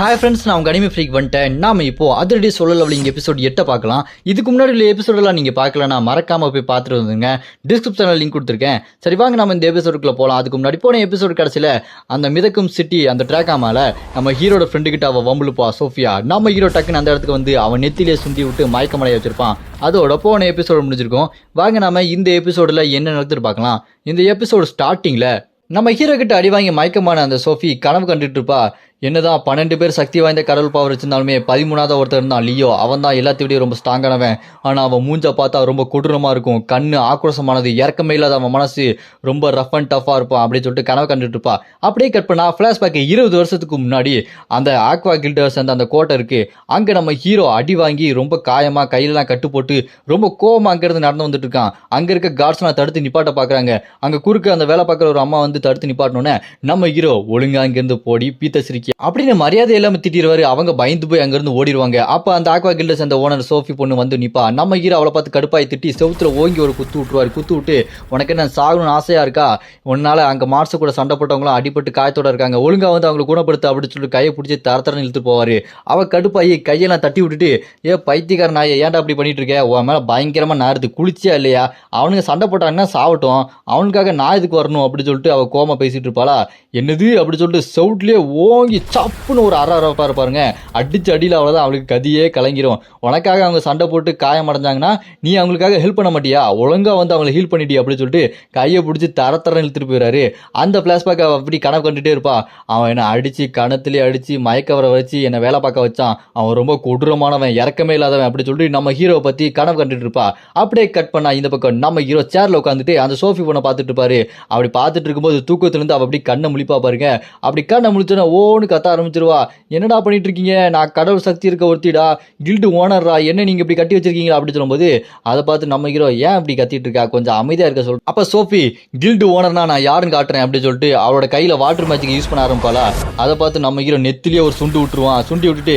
Hi friends, நான் உங்கள் anime freak வந்துட்டேன். நாம இப்போ அதிரடி சொல்லல அப்படிங்க எபிசோட் 8 பார்க்கலாம். இதுக்கு முன்னாடி உள்ள எபிசோடெல்லாம் நீங்கள் பார்க்கலன்னா மறக்காமல் போய் பார்த்துட்டு வந்துங்க. டிஸ்கிரிப்ஷனில் லிங்க் கொடுத்துருக்கேன். சரி வாங்க நம்ம இந்த எபிசோடுக்குள்ளே போகலாம். அதுக்கு முன்னாடி போன எபிசோடு கடைசியில் அந்த மிதக்கும் சிட்டி அந்த ட்ராக் ஆமால நம்ம ஹீரோட ஃப்ரெண்டு கிட்ட அவள் வம்புலுப்பா சோஃபியா. நம்ம ஹீரோ டக்குன்னு அந்த இடத்துக்கு வந்து அவன் நெத்திலே சுண்டி விட்டு மயக்கமடைய வச்சிருப்பான். அதோட போன எபிசோடு முடிஞ்சிருக்கும். வாங்க நாம இந்த எபிசோடில் என்ன நடந்துட்டு பார்க்கலாம். இந்த எபிசோடு ஸ்டார்டிங்கில் நம்ம ஹீரோ கிட்ட அடி வாங்கி மயக்கமான அந்த சோஃபி கனவு கண்டுட்டு இருப்பா. என்னதான் 12 பேர் சக்தி வாய்ந்த கடவுள் பவர் வச்சிருந்தாலுமே 13வது ஒருத்தர் இருந்தான் லியோ. அவன் தான் எல்லாத்தையும் ரொம்ப ஸ்ட்ராங்கானவன். ஆனால் அவன் மூஞ்ச பார்த்தா ரொம்ப கொடூரமாக இருக்கும். கண்ணு ஆக்ரோஷமானது, இறக்கமே இல்லாத அவன் மனசு ரொம்ப ரஃப் அண்ட் டஃபாக இருப்பான் அப்படின்னு சொல்லிட்டு கனவு கண்டுட்டு இருப்பா. அப்படியே கட் பண்ணா ஃப்ளாஷ்பேக் 20 வருஷத்துக்கு முன்னாடி அந்த ஆக்வா கில்டர்ஸ் அந்த கோட்டை இருக்கு. அங்கே நம்ம ஹீரோ அடி வாங்கி ரொம்ப காயமாக கையிலலாம் கட்டு போட்டு ரொம்ப கோவமாக அங்கேருந்து நடந்து வந்துட்டு இருக்கான். அங்கே இருக்க கார்ட்ஸ்லாம் தடுத்து நிப்பாட்ட பார்க்குறாங்க. அங்கே குறுக்க அந்த வேலை பார்க்குற ஒரு அம்மா வந்து தடுத்து நிப்பாட்டணுன்னே நம்ம ஹீரோ ஒழுங்கா அங்கேருந்து போடி பீத்த சிரிக்க அப்படின்னு மரியாதை எல்லாமே திட்டிடுவாரு. அவங்க பயந்து போய் அங்கிருந்து ஓடிடுவாங்க. அப்ப அந்த ஆக்வா கில்டர்ஸ் அந்த ஓனர் சோஃபி பொண்ணு வந்து நிப்பா. நம்ம ஹீரோ அவளை பார்த்து கடுப்பாய் திட்டி செவுத்துல ஓங்கி ஒரு குத்து விட்டுருவாரு. குத்து விட்டு உனக்கு என்ன சாகணும்னு ஆசையா இருக்கா, உன்னால அங்க மார்ஸ் கூட சண்டை போட்டவங்களும் அடிபட்டு காயத்தோட இருக்காங்க, ஒழுங்கா வந்து அவங்களை குணப்படுத்த அப்படின்னு சொல்லிட்டு கையை பிடிச்சி தரத்தரன்னு இழுத்து போவாரு. அவ கடுப்பாயி கையெல்லாம் தட்டி விட்டுட்டு பைத்தியக்கார நாயை ஏன்டா அப்படி பண்ணிட்டு இருக்க, உன் மேல பயங்கரமா நாருது, குளிச்சியா இல்லையா, அவனுங்க சண்டை போட்டாங்கன்னா சாவட்டும், அவனுக்காக நான் இதுக்கு வரணும் அப்படின்னு சொல்லிட்டு அவ கோமா பேசிட்டு இருப்பாளா. என்னது அப்படின்னு சொல்லிட்டு செவுட்லயே ஓங்கி சப்புன்னு ஒரு அரப்பா இருப்பாருங்க. அடிச்சு அடியில் அவ்வளோதான், அவளுக்கு கதியே கலங்கிரும். உனக்காக அவங்க சண்டை போட்டு காயம் அடைஞ்சாங்கன்னா நீ அவங்களுக்காக ஹெல்ப் பண்ண மாட்டியா, ஒழுங்கா வந்து அவங்களை ஹீல் பண்ணிட்டி அப்படின்னு சொல்லிட்டு கையை பிடிச்சி தரத்தரன்னு இழுத்துட்டு போயிடாரு. அந்த ஃபிளாஷ்பேக் அப்படி கனவு கண்டுட்டே இருப்பா. அவன் என்னை அடிச்சு கணத்துலேயே அடிச்சு மயக்க வர வச்சு என்னை வேலை பார்க்க வச்சான், அவன் ரொம்ப கொடூரமானவன், இறக்கமே இல்லாதவன் அப்படி சொல்லிட்டு நம்ம ஹீரோவை பற்றி கனவு கண்டுட்டு இருப்பா. அப்படியே கட் பண்ணா இந்த பக்கம் நம்ம ஹீரோ சேர்ல உட்காந்துட்டு அந்த சோஃபி பொண்ணை பார்த்துட்டு இருப்பாரு. அப்படி பார்த்துட்டு இருக்கும்போது தூக்கத்துலேருந்து அவள் அப்படி கண்ணை முழிப்பா பாருங்க. அப்படி கண்ணை முழிச்சோன்னா ஓன்னு கத்த ஆரம்பிச்சிருவா. என்னடா பண்ணிட்டு இருக்கீங்க, நான் கடவுள் சக்தி இருக்க ஒருத்திடா, கில்டு ஓனர்ரா, என்ன நீங்க இப்படி கட்டி வச்சிருக்கீங்களா அப்படின்னு சொல்லும்போது அதை பார்த்து நம்ம ஹீரோ ஏன் இப்படி கத்திட்டு இருக்கா, கொஞ்சம் அமைதியா இருக்க சொல். அப்ப சோஃபி கில்டு ஓனர்னா நான் யாருன்னு காட்டுறேன் அப்படின்னு சொல்லிட்டு அவளோட கையில வாட்டர் மேஜிக் யூஸ் பண்ண ஆரம்பிப்பாளா. அதை பார்த்து நம்ம ஹீரோ நெத்திலேயே ஒரு சுண்டு விட்டுருவான். சுண்டி விட்டுட்டு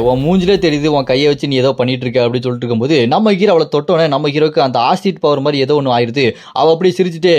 உன் மூஞ்சிலே தெரியுது உன் கையை வச்சு நீ ஏதோ பண்ணிட்டு இருக்க அப்படின்னு சொல்லிட்டு இருக்கும்போது நம்ம ஹீரோ அவளை தொட்டோன்னே நம்ம ஹீரோக்கு அந்த ஆசிட் பவர் மாதிரி ஏதோ ஒன்று ஆயிடுது. அவ அப்படி சிரிச்சுட்டு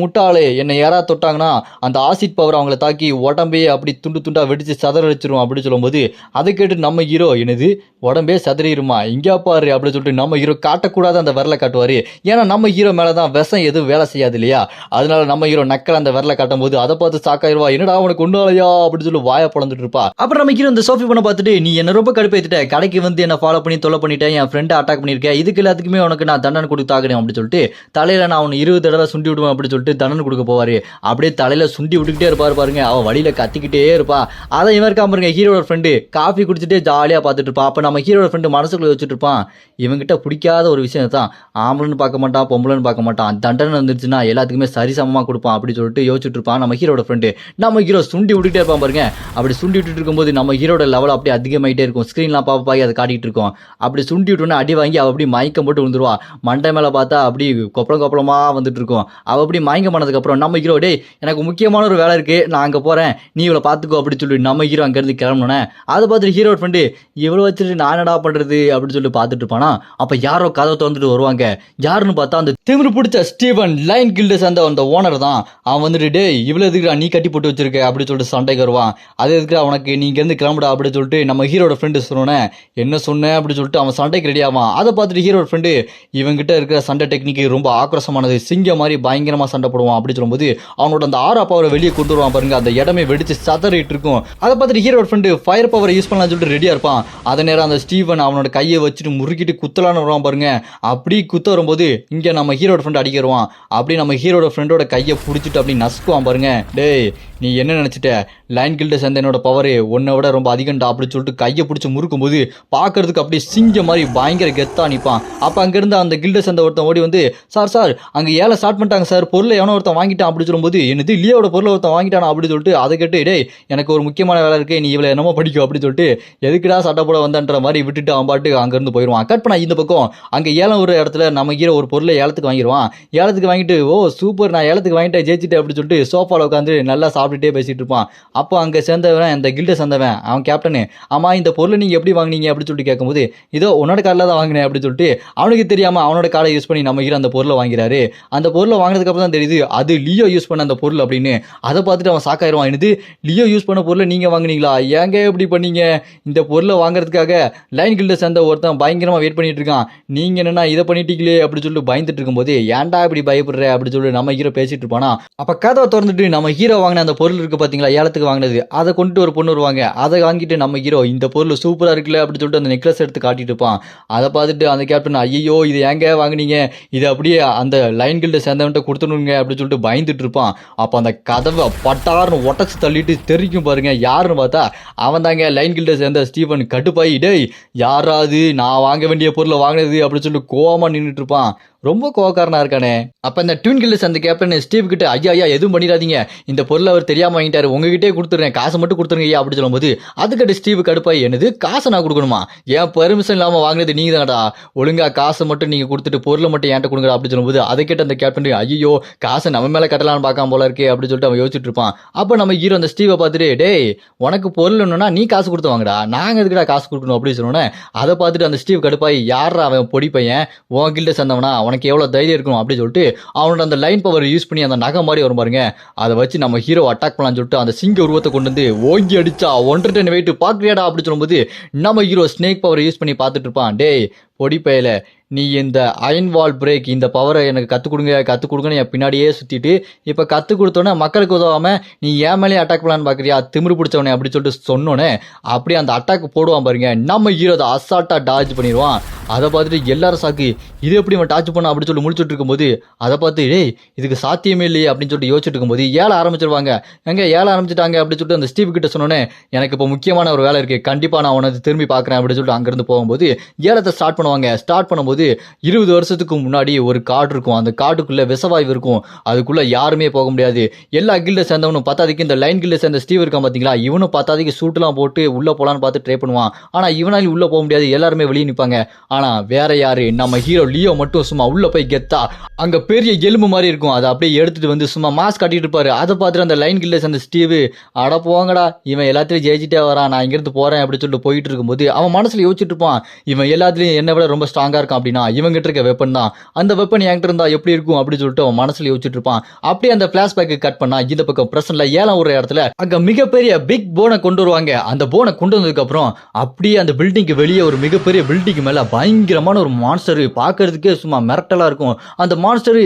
முட்டாளே, என்னை யாராவது தொட்டாங்கன்னா அந்த ஆசிட் பவர் அவங்கள தாக்கி உடம்பே அப்படி துண்டு துண்டா வெடிச்சு சதறடிச்சிரும் அப்படின்னு சொல்லும்போது அதை கேட்டு நம்ம ஹீரோ என்னது உடம்பே சதறிடுமா இங்கே பாரு அப்படின்னு சொல்லிட்டு நம்ம ஹீரோ காட்டக்கூடாது அந்த விரலை காட்டுவாரு. ஏன்னா நம்ம ஹீரோ மேலதான் விஷம் எதுவும் வேலை செய்யாது இல்லையா, அதனால நம்ம ஹீரோ நக்கல் அந்த விரலை காட்டும் போது அதை பார்த்து சாக்காயிருவா. என்னடா உனக்கு ஒன்றாலையா அப்படின்னு சொல்லி வாயை பிளந்துட்டு இருப்பா. அப்புறம் நம்ம ஹீரோ இந்த சோஃபி பண்ண பார்த்துட்டு நீ என்ன ரொம்ப கடுப்பேத்திட்ட, கடைக்கு வந்து என்ன ஃபாலோ பண்ணி தொலை பண்ணிட்டேன், என் ஃப்ரெண்டை அட்டாக் பண்ணியிருக்கேன், இதுக்கு எல்லாத்துக்குமே உனக்கு நான் தண்டனை கொடுத்தாகணும் அப்படின்னு சொல்லிட்டு தலையில நான் அவனை 20 தடவை சுண்டி விடுவேன் அப்படின்னு சொல்லிட்டு தண்டனை கொடுக்க போவாரு. அப்படியே தலையில சுண்டி விட்டுக்கிட்டே இருப்பாரு பாருங்க. அவ வழியில கத்திக்கிட்டே இருப்பா. அதை இவன் இருக்காம பாருங்க, ஹீரோட ஃப்ரெண்டு காஃபி குடிச்சிட்டே ஜாலியா பார்த்துட்டு இருப்பான். அப்ப நம்ம ஹீரோட ஃப்ரெண்டு மனசுக்குள்ள வச்சுட்டு இருப்பான், இவங்கிட்ட பிடிக்காத ஒரு விஷயம் தான், ஆம்பளைன்னு பார்க்க மாட்டான் பொம்பளைன்னு பார்க்க மாட்டான், தண்டனை வந்துருச்சுன்னா எல்லாத்துக்குமே சரிசமமா கொடுப்பான் அப்படி சொல்லிட்டு யோசிச்சுட்டு இருப்பான் நம்ம ஹீரோட ஃப்ரெண்டு. நம்ம ஹீரோ சுண்டி விட்டுட்டே இருப்பான் பாருங்க. அப்படி சுண்டி விட்டுட்டு இருக்கும்போது நம்ம ஹீரோட லெவல் அப்படியே அதிகமாயிட்டே இருக்கும். ஸ்கிரீன்லாம் பாப்பாய் அதை காட்டிட்டு இருக்கோம். அப்படி சுண்டி விட்டோன்னு அடி வாங்கி அவ அப்படி மயக்கம் போட்டு விழுந்துருவா. மண்டை மேல பார்த்தா அப்படி கொப்பளமா வந்துட்டு இருக்கும். அவ அப்படி மயக்கம் பண்ணதுக்கு அப்புறம் நம்ம ஹீரோ எனக்கு முக்கியமான ஒரு வேலை இருக்கு, நான் அங்க போறேன், நீ இவளை பார்த்துக்கோ அப்படி சொல்லி நம்ம ஹீரோ அங்கிருந்து கிளம்புனே. அதை பார்த்துட்டு ஹீரோ ஃப்ரெண்டு இவ்வளோ வச்சுட்டு நான் என்னடா பண்றது அப்படின்னு சொல்லி பார்த்துட்டு இருப்பானா. அப்ப யாரோ கதவை திறந்துட்டு வருவாங்க. யாருன்னு பார்த்தா அந்த திமிரு பிடிச்ச ஸ்டீவன் லைன் கில்டர்ஸ் அந்த ஓனர் தான். அவன் வந்துட்டு இவ்வளவு எதுக்குடா நீ கட்டி போட்டு வச்சிருக்க அப்படின்னு சொல்லிட்டு சண்டைக்கு வருவான். அது எதுக்கு அவனுக்கு நீங்க இருந்து கிளம்புடா அப்படின்னு சொல்லிட்டு நம்ம ஹீரோட ஃப்ரெண்டு சொன்னேன். என்ன சொன்னேன் அப்படின்னு சொல்லிட்டு அவன் சண்டைக்கு ரெடி ஆவான். அதை பார்த்துட்டு ஹீரோட ஃப்ரெண்டு இவங்கிட்ட இருக்கிற சண்டை டெக்னிக் ரொம்ப ஆக்ரோஷமானது, சிங்க மாதிரி பயங்கரமா சண்டை போடுவான் அப்படி சொல்லும்போது அவனோட அந்த ஆரா பவரை வெளியே கொண்டு வருவான் பாருங்க. அந்த இடமே வெடிச்சு சதறிட்டு இருக்கும். அதை பார்த்துட்டு ஹீரோட ஃப்ரெண்டு ஃபயர் பவரை யூஸ் பண்ணலாம்னு சொல்லிட்டு ரெடியா இருப்பான். அதே நேரம் அந்த ஸ்டீவன் அவனோட கையை வச்சுட்டு முறுக்கிட்டு குத்தலான்னு வருவான் பாருங்க. அப்படி குத்த வரும்போது இங்க நம்ம ஹீரோட ஃப்ரெண்ட் அடிக்கிடுவான். அப்படி நம்ம ஹீரோட ஃப்ரெண்டோட கையை பிடிச்சிட்டு அப்படி நசுக்குவான் பாருங்க. டேய் நீ என்ன நினைச்சிட்ட, லைன் கில்ட சேர்ந்த என்னோட பவர் உன்னை விட ரொம்ப அதிகண்டா அப்படின்னு சொல்லிட்டு கையை பிடிச்சி முறுக்கும் போது பார்க்கறதுக்கு அப்படியே சிங்க மாதிரி பயங்கர கெத்தா நிற்பான். அப்போ அங்கிருந்து அந்த கில்ட சேர்ந்த ஒருத்தன் ஓடி வந்து சார் அங்கே ஏழை ஸ்டார்ட் பண்ணிட்டாங்க சார், பொருளை எவனோ ஒருத்தன் வாங்கிட்டான் அப்படி சொல்லும்போது என்னது லியோட பொருளை ஒருத்தன் வாங்கிட்டானா அப்படின்னு சொல்லிட்டு அதை கேட்டு டேய் எனக்கு ஒரு முக்கியமான வேலை இருக்கு, நீ இவ்வளோ என்னமோ படிக்கும் அப்படின்னு சொல்லிட்டு எதுக்குடா சட்டை போட வந்தன்ற மாதிரி விட்டுட்டு அவன் பாட்டு அங்கேருந்து போயிடுவான். கட் பண்ணா இந்த பக்கம் அங்கே ஏலம் ஒரு இடத்துல நம்ம ஹீரோ ஒரு பொருளை ஏலத்துக்கு வாங்கிடுவான். ஏலத்துக்கு வாங்கிட்டு சூப்பர் நான் ஏலத்துக்கு வாங்கிட்டேன் ஜெயிச்சிட்டேன் அப்படின்னு சொல்லிட்டு சோஃபாவில் உட்காந்து நல்லா சாப்பிட்டுட்டே பேசிட்டு இருப்பான். அப்போ அங்கே சேர்ந்தவன் அந்த கில்டை சேர்ந்தவன் அவன் கேப்டனு, ஆமா இந்த பொருளை நீங்கள் எப்படி வாங்கினீங்க அப்படின்னு சொல்லிட்டு கேட்கும்போது இதோ உன்னோட கார்டில் தான் வாங்கினேன் அப்படின்னு சொல்லிட்டு அவனுக்கு தெரியாமல் அவனோட கார்டை யூஸ் பண்ணி நம்ம ஹீரோ அந்த பொருளை வாங்கிறாரு. அந்த பொருளை வாங்கினதுக்கு அப்புறம் தான் தெரியுது அது லியோ யூஸ் பண்ண அந்த பொருள் அப்படின்னு. அதை பார்த்துட்டு அவன் சாக்காயிருவான். என்னது லியோ யூஸ் பண்ண சொன்ன பொருளை நீங்க வாங்குனீங்களா? ஏங்க இப்படி பண்ணீங்க? இந்த பொருளை வாங்குறதுக்காக லைன் கில்ட சேர்ந்த ஒருத்தன் பயங்கரமா வெயிட் பண்ணிட்டு இருக்கான். நீங்க என்னன்னா இதை பண்ணிட்டீங்களே அப்படின்னு சொல்லிட்டு பயந்துட்டு இருக்கும்போது, ஏன்டா இப்படி பயப்படுற அப்படின்னு சொல்லி நம்ம ஹீரோ பேசிட்டு இருப்பானா. அப்ப கதவை திறந்துட்டு நம்ம ஹீரோ வாங்கின அந்த பொருள் இருக்கு பாத்தீங்களா, ஏலத்துக்கு வாங்கினது, அதை கொண்டு ஒரு பொண்ணு வருவாங்க. அதை வாங்கிட்டு நம்ம ஹீரோ இந்த பொருள் சூப்பரா இருக்குல்ல அப்படின்னு சொல்லிட்டு அந்த நெக்லஸ் எடுத்து காட்டிட்டு இருப்பான். அதை பார்த்துட்டு அந்த கேப்டன், ஐயோ இது ஏங்க வாங்குனீங்க, இது அப்படியே அந்த லைன் கில்ட சேர்ந்தவன்ட்ட கொடுத்துணுங்க அப்படின்னு சொல்லிட்டு பயந்துட்டு இருப்பான். அப்ப அந்த கதவை பட்டார்னு உடச்சு தள்ளிட்டு தெரிக்கும் பாருங்க, யாருன்னு பார்த்தா அவன் தாங்க லைன் கில்ட சேர்ந்த ஸ்டீவன். கட்டுப்பாய், டேய் யாராவது நான் வாங்க வேண்டிய பொருளை வாங்கினது அப்படின்னு சொல்லிட்டு கோவமா நின்றுட்டு இருப்பான். ரொம்ப கோவக்காரனா இருக்கானே. அப்ப இந்த ட்வின் கில்ஸ் அந்த கேப்டன் ஸ்டீவ் கிட்ட, ஐயா எதுவும் பண்ணிடாதீங்க, இந்த பொருளை அவர் தெரியாம வாங்கிட்டாரு, உங்ககிட்டே கொடுத்துறேன், காசை மட்டும் கொடுத்துருங்க ஐயா அப்படி சொல்லும்போது, அதுக்கிட்ட ஸ்டீவ் கடுப்பாய், என்னது காசை நான் கொடுக்கணுமா, ஏன் பெர்மிஷன் இல்லாம வாங்கினது நீங்க தானடா, ஒழுங்கா காசை மட்டும் நீங்க கொடுத்துட்டு பொருளை மட்டும் என்கிட்ட கொடுங்க அப்படி சொல்லும்போது, அதை கேட்ட அந்த கேப்டன், ஐயோ காசை நம்ம மேல கட்டலாம்னு பார்க்காம போல இருக்கே அப்படின்னு சொல்லிட்டு அவன் யோசிச்சுட்டு இருப்பான். அப்ப நம்ம ஹீரோ அந்த ஸ்டீவை பார்த்துட்டு, டேய் உனக்கு பொருள் வேணும்னா நீ காசு கொடுத்து வாங்கடா, நாங்க எதுக்குடா காசு கொடுக்கணும் அப்படின்னு சொன்னோன்னே, அதை பார்த்துட்டு அந்த ஸ்டீவ் கடுப்பாய், யாரா அவன் பொடி பையன், உன் கில்ட சேர்ந்தவனா, உனக்கு எவ்வளவு தைரியம் இருக்கணும் அப்படி சொல்லிட்டு அவனோட அந்த லைன் பவர் யூஸ் பண்ணி அந்த நகை மாதிரி வரும் பாருங்க, அதை வச்சு நம்ம ஹீரோ அட்டாக் பண்ணலாம்னு சொல்லிட்டு அந்த சிங்க உருவத்தை கொண்டு வந்து ஓங்கி அடிச்சா 1 டன் வெயிட் பாக்குறியாடா அப்படி சொல்லும்போது, நம்ம ஹீரோ ஸ்னேக் பவர் யூஸ் பண்ணி பார்த்துட்டு இருப்பான். டேய் பொடி பயல, நீ இந்த அயன் வால் பிரேக் இந்த பவரை எனக்கு கற்றுக் கொடுங்கன்னு என் பின்னாடியே சுற்றிட்டு இப்போ கற்றுக் கொடுத்தோன்னே மக்களுக்கு உதவாம நீ ஏன் மேலே அட்டாக் பண்ணலான்னு பார்க்குறியா, திமிரு பிடிச்சவனே அப்படி சொல்லிட்டு சொன்னோன்னே அப்படியே அந்த அட்டாக் போடுவான் பாருங்க. நம்ம ஹீரோ அதை அசால்ட்டாக டாச் பண்ணிடுவான். அதை பார்த்துட்டு எல்லாரும் சாக்கு, இது எப்படி அவன் டாச் பண்ண அப்படின்னு சொல்லி முடிச்சுட்டு இருக்கும்போது, அதை பார்த்து டேய் இதுக்கு சாத்தியமே இல்லையே அப்படின்னு சொல்லிட்டு யோசிச்சுட்டு இருக்கும்போது ஏழ ஆரம்பிச்சிருவாங்க. எங்க ஏழ ஆரம்பிச்சிட்டாங்க அப்படின்னு சொல்லிட்டு அந்த ஸ்டீவ் கிட்ட சொன்னோன்னே, எனக்கு இப்போ முக்கியமான ஒரு வேலை இருக்குது, கண்டிப்பாக நான் உனக்கு திரும்பி பார்க்குறேன் அப்படின்னு சொல்லிட்டு அங்கேருந்து போகும்போது ஏலத்தை ஸ்டார்ட் பண்ணுவாங்க. ஸ்டார்ட் பண்ணும்போது 20 வருஷத்துக்கு முன்னாடி ஒரு காடு இருக்கும், அந்த காட்டுக்குள்ள விஷவாயு இருக்கும், அதுக்குள்ள யாருமே போக முடியாது. எல்லா கில்ட சேர்ந்தவனும் பத்தாதிக்கு இந்த லைன் கில்ட சேர்ந்த ஸ்டீவ் இருக்கான் பாத்தீங்களா, இவனும் பத்தாதிக்கு சூட்லாம் போட்டு உள்ள போலான்னு பார்த்து ட்ரை பண்ணுவான். ஆனா இவனாலும் உள்ள போக முடியாது, எல்லாருமே வெளியே நிற்பாங்க. ஆனா வேற யாரு, நம்ம ஹீரோ லியோ மட்டும் சும்மா உள்ள போய் கெத்தா அங்க பெரிய எலும்பு மாதிரி இருக்கும், அதை அப்படியே எடுத்துட்டு வந்து சும்மா மாஸ்க் காட்டிட்டு இருப்பாரு. அதை பார்த்துட்டு அந்த லைன் கில்ட சேர்ந்த ஸ்டீவ், அட போங்கடா இவன் எல்லாத்திலையும் ஜெயிச்சிட்டே வரான், நான் இங்கிருந்து போறேன் அப்படின்னு சொல்லிட்டு போயிட்டு இருக்கும்போது அவன் மனசுல யோசிச்சுட்டு இருப்பான், இவன் எல்லாத்துலயும் என்னை விட ரொம்ப ஸ்ட்ராங்கா இருக்கான் அப்படின்னா இவங்கிட்ட இருக்க வெப்பன் தான், அந்த வெப்பன் என்கிட்ட இருந்தா எப்படி இருக்கும் அப்படின்னு சொல்லிட்டு அவன் மனசுல யோசிச்சுட்டு இருப்பான். அப்படியே அந்த பிளாஷ்பேக் கட் பண்ணா இந்த பக்கம் பிரசன்ட்ல ஏலம் ஒரு இடத்துல அங்க மிகப்பெரிய பிக் போனை கொண்டு வருவாங்க. அந்த போனை கொண்டு வந்ததுக்கு அப்புறம் அப்படியே அந்த பில்டிங்க்கு வெளியே ஒரு மிகப்பெரிய பில்டிங் மேல பயங்கரமான ஒரு மான்ஸ்டர், பார்க்கறதுக்கே சும்மா மிரட்டலா இருக்கும். அந்த மான்ஸ்டர்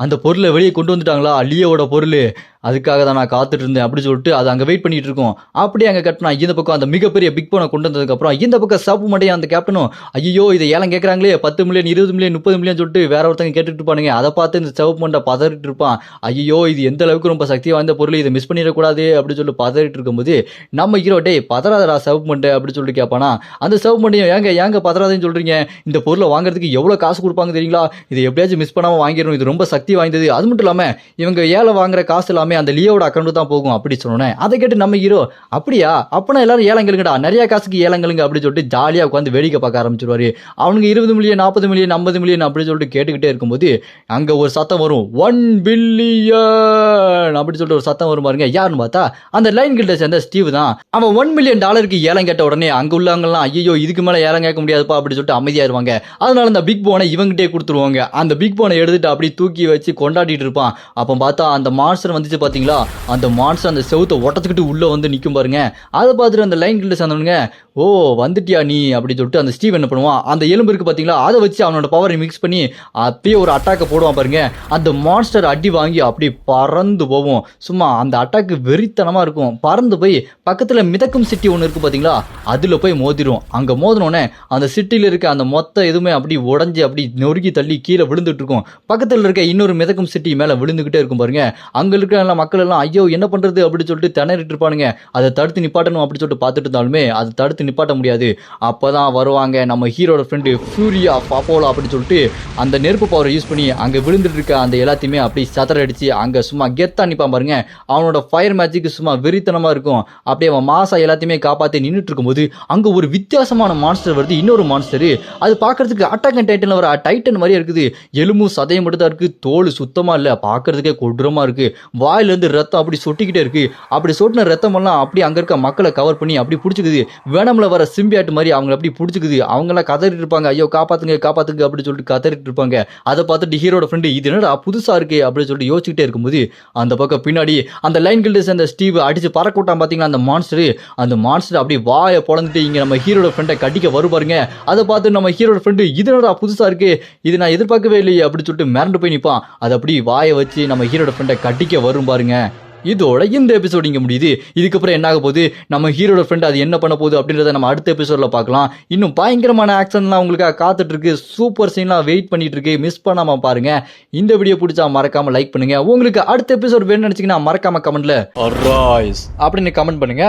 அந்த பொருளை வெளியே கொண்டு வந்துட்டாங்களா, லியோவோட பொருள், அதுக்காக தான் நான் காத்துட்டு இருந்தேன் அப்படி சொல்லிட்டு அது அங்கே வெயிட் பண்ணிட்டு இருக்கோம். அப்படியே அங்கே கட்டினா இந்த பக்கம் அந்த மிகப்பெரிய பிக் போனை கொண்டு வந்ததுக்கப்புறம் இந்த பக்கம் சப்பு மண்டையா அந்த கேப்டனும், ஐயோ இதை ஏலம் கேட்குறாங்களே 10 மில்லியன் 20 மில்லியன் 30 மில்லியன் சொல்லிட்டு வேற ஒருத்தங்க கேட்டுட்டு இருப்பானுங்க. அதை பார்த்து இந்த சப்பு மண்டை பதறிட்டு இருப்பான், ஐயோ இது எந்த அளவுக்கு ரொம்ப சக்தி வாய்ந்த பொருள், இதை மிஸ் பண்ணிடக்கூடாது அப்படின்னு சொல்லி பதறிட்டு இருக்கும்போது நம்ம ஹீரோ, டே பதறாதடா சப்பு மண்டை அப்படின்னு சொல்லிட்டு கேட்பானா. அந்த சப்பு மண்டையும், ஏங்க பதறாதுன்னு சொல்றீங்க, இந்த பொருளை வாங்குறதுக்கு எவ்வளோ காசு கொடுப்பாங்க தெரியுங்களா, இதை எப்படியாச்சும் மிஸ் பண்ணாமல் வாங்கிடணும், இது ரொம்ப சக்தி வாய்ந்தது, அது மட்டும் இல்லாமல் இவங்க ஏலம் வாங்குற காசு எல்லாமே அந்த லியோட அக்கௌண்ட் தான் போகும் அப்படி சொன்னேன். அதை கேட்டு நம்ம ஹீரோ, அப்படியா அப்பனா எல்லாரும் ஏலங்களுங்கடா, நிறைய காசுக்கு ஏலங்களுங்க அப்படி சொல்லிட்டு ஜாலியா உட்காந்து வேடிக்கை பார்க்க ஆரம்பிச்சிருவாரு. அவனுக்கு 20 மில்லியன் 40 மில்லியன் 50 மில்லியன் அப்படி சொல்லிட்டு கேட்டுக்கிட்டே இருக்கும்போது அங்க ஒரு சத்தம் வரும், 1 பில்லியன் அப்படி சொல்லிட்டு ஒரு சத்தம் வரும் பாருங்க. யாருன்னு பார்த்தா அந்த லைன் கில்ட சேர்ந்த ஸ்டீவ் தான். அவன் $1 மில்லியன் ஏலம் கேட்ட உடனே அங்க உள்ளவங்கலாம், ஐயோ இதுக்கு மேல ஏலம் கேட்க முடியாதுப்பா அப்படி சொல்லிட்டு அமைதியாயிருவாங்க. அதனால அந்த பிக் போனை இவங்கிட்டே கொடுத்துருவாங்க. அந்த பிக் போனை எடுத்துட்டு அப்படி தூக்கி வச்சு கொண்டாடிட்டு இருப்பான். அப்ப பார்த்தா அந்த மான்ஸ்டர் வந்துச்சு பாத்தீங்களா, அந்த மான்ஸ்டர் அந்த செவுத்தை ஒட்டத்துக்கிட்டு உள்ள வந்து நிற்கும் பாருங்க. அதை பார்த்துட்டு அந்த லைன் கில்ட சேர்ந்தவனுங்க, ஓ வந்துட்டியா நீ அப்படி சொல்லிட்டு அந்த ஸ்டீவ் என்ன பண்ணுவான், அந்த எலும்பு இருக்கு பாத்தீங்களா, அதை வச்சு அவனோட பவரை மிக்ஸ் பண்ணி அப்படியே ஒரு அட்டாக்கை போடுவான் பாருங்க. அந்த மான்ஸ்டர் அடி வாங்கி அப்படி பறந்து போவோம். சும்மா அந்த அட்டாக்கு வெறித்தனமா இருக்கும். பறந்து போய் பக்கத்துல மிதக்கும் சிட்டி ஒன்று இருக்கு பாத்தீங்களா, அதுல போய் மோதிரும். அங்க மோதினோடனே அந்த சிட்டியில இருக்க அந்த மொத்த எதுவுமே அப்படி உடஞ்சி அப்படி நொறுக்கி தள்ளி கீழே விழுந்துட்டு இருக்கும். பக்கத்துல இருக்க இன்னொரு மிதக்கும் சிட்டி மேல விழுந்துகிட்டே இருக்கும் பாருங்க. அங்க இருக்க மக்கள் எல்லாம் ஐயோ என்ன பண்றது அப்படி சொல்லிட்டு திணறிட்டு இருப்பானுங்க. அதை தடுத்து நிப்பாட்டணும் அப்படி சொல்லிட்டு பார்த்துட்டு இருந்தாலுமே அதை தடுத்து நிப்பாட்ட முடியாது. அப்பதான் வருவாங்க நம்ம ஹீரோட ஃப்ரெண்டு ஃபியூரியா பாப்போலா அப்படி சொல்லிட்டு அந்த நெருப்பு பவரை யூஸ் பண்ணி அங்க விழுந்துட்டு இருக்க அந்த எல்லாத்தையுமே அப்படி சதறடிச்சு அங்க சும்மா கெத்தா நிப்பான் பாருங்க. அவனோட ஃபயர் மேஜிக் சும்மா வெறித்தனமா இருக்கும். அப்படியே அவன் மாசா எல்லாத்தையுமே காப்பாற்றி நின்றுட்டு இருக்கும்போது அங்க ஒரு வித்தியாசமான மான்ஸ்டர் வருது. இன்னொரு மான்ஸ்டர், அது பார்க்கறதுக்கு அட்டாக் அண்ட் டைட்டன்ல வர டைட்டன் மாதிரியே இருக்குது. எலும்பும் சதையும் மட்டும் தான் இருக்கு, தோல் சுத்தமா இல்ல, பார்க்கறதுக்கே கொடூரமா இருக்கு. வாயில இருந்து ரத்தம் அப்படி சொட்டிக்கிட்டே இருக்கு. அப்படி சொட்டின ரத்தம் எல்லாம் அப்படி அங்க இருக்க மக்களை கவர் பண்ணி அப்படி பிடிச்சிக்குது. வேணா வெனம்ல வர சிம்பியாட் மாதிரி அவங்க அப்படி பிடிச்சிக்குது. அவங்களாம் கதறிட்டு இருப்பாங்க, ஐயோ காப்பாத்துங்க காப்பாத்துங்க அப்படின்னு சொல்லிட்டு கதறிட்டு இருப்பாங்க. அதை பார்த்துட்டு ஹீரோட ஃப்ரெண்டு இது என்னடா புதுசா இருக்கு அப்படின்னு சொல்லிட்டு யோசிச்சுட்டே இருக்கும்போது அந்த பக்கம் பின்னாடி அந்த லைன் கில்டு சேர்ந்த ஸ்டீவ் அடிச்சு பறக்கூட்டான் பாத்தீங்கன்னா அந்த மான்ஸ்டர் அப்படியே வாயை பொழந்துட்டு இங்க நம்ம ஹீரோட ஃப்ரெண்டை கடிக்க வரும் பாருங்க. அதை பார்த்து நம்ம ஹீரோட ஃப்ரெண்டு இது என்னடா புதுசா இருக்கு, இது நான் எதிர்பார்க்கவே இல்லையே அப்படின்னு சொல்லிட்டு மிரண்டு போய் நிற்பான். அது அப்படி வாயை வச்சு நம்ம ஹீரோட ஃப்ரெண்டை கடிக்க வரும் பாருங்க. இதோட இந்த எபிசோட் இங்க முடியுது. இதுக்கப்புறம் என்ன ஆக போகுது, நம்ம ஹீரோட ஃப்ரெண்ட் அது என்ன பண்ண போகுது அப்படின்றத நம்ம அடுத்த எபிசோட்ல பார்க்கலாம். இன்னும் பயங்கரமான ஆக்ஷன்லாம் உங்களுக்காக காத்துட்டு இருக்கு, சூப்பர் சீன்லாம் வெயிட் பண்ணிட்டு இருக்கு, மிஸ் பண்ணாம பாருங்க. இந்த வீடியோ பிடிச்சா மறக்காம லைக் பண்ணுங்க. உங்களுக்கு அடுத்த எபிசோட் வேணும்னு நினைச்சீங்கன்னா மறக்காம கமெண்ட்ல அப்படின்னு கமெண்ட் பண்ணுங்க.